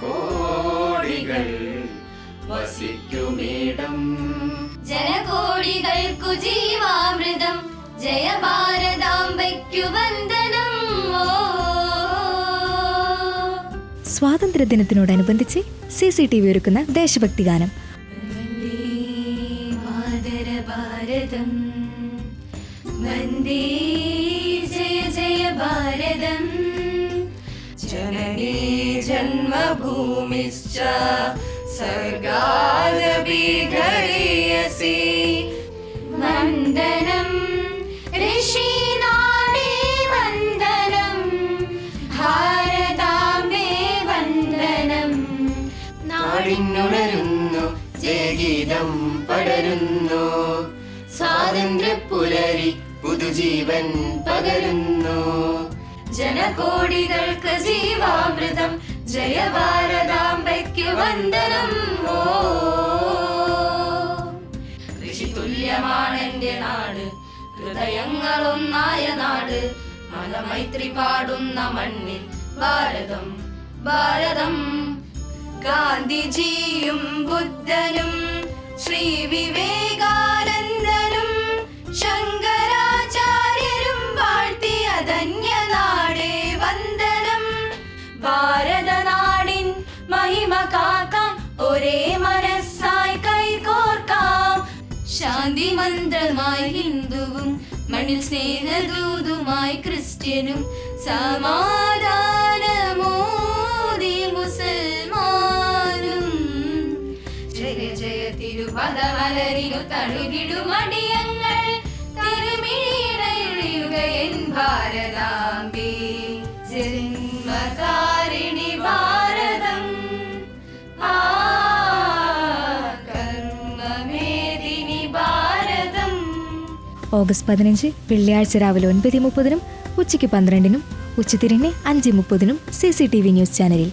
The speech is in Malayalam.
ജനകോടികൾ വസിക്കുമിടം. ജനകോടികൾക്കു ജീവാമൃതം, ജയ ഭാരതാംബയ്ക്കു വന്ദനം. സ്വാതന്ത്ര്യദിനത്തിനോടനുബന്ധിച്ച് CCTV ഒരുക്കുന്ന ദേശഭക്തി ഗാനം. വന്ദേ മാതര ഭാരതം, വന്ദേ ജയ ജയ ഭാരതം. ജനനീ ജന്മഭൂമിശ്ച സർഗാദപി ഗരീയസി. വന്ദനം ഋഷീനാടേ വന്ദനം, ഭാരതാംബേ വന്ദനം. നാടിനുണരുന്നു ജയഗീതം പടരുന്നു, സ്വാതന്ത്ര്യപ്പുലരി പുതുജീവൻ പകരുന്നു. ജനകോടികൾക്ക് ജീവാമൃതം, ജയ ഭാരതാംബയ്ക്കു വന്ദനം. ഋഷിതുല്യമാണെന്റെ നാട്, ഹൃദയങ്ങളൊന്നായ നാട്, മലമൈത്രി പാടുന്ന മണ്ണിൽ ഭാരതം ഭാരതം. ഗാന്ധിജിയും ബുദ്ധനും ശ്രീ വിവേകാനന്ദനും ശങ്കരാചാര്യരും വാഴ്ത്തിയ ധന്യനാടേ വന്ദനം. ഭാരതനാടിൻ മഹിമ കാക്കാൻ ഒരേ മനസ്സായി കൈകോർക്കാം. ശാന്തി മന്ത്രമായി ഹിന്ദുവും, മണ്ണിൽ സ്നേഹദൂതുമായി ക്രിസ്ത്യനും, സമാധാനമോദി മുസൽമാനും. ജയ ജയ തിരുപദമലരിനു തഴുകിടുമടിയങ്ങൾ, തിരുമിഴിയുക എൻ ഭാരതാംബേ. ജന്മകാരിണി ഭാരതം, കർമ്മമേദിനി ഭാരതം. ഓഗസ്റ്റ് 15 വെള്ളിയാഴ്ച രാവിലെ 9:30 ഉച്ചയ്ക്ക് 12 ഉച്ചതിരിഞ്ഞ് 5:30 CCTV ന്യൂസ് ചാനലിൽ.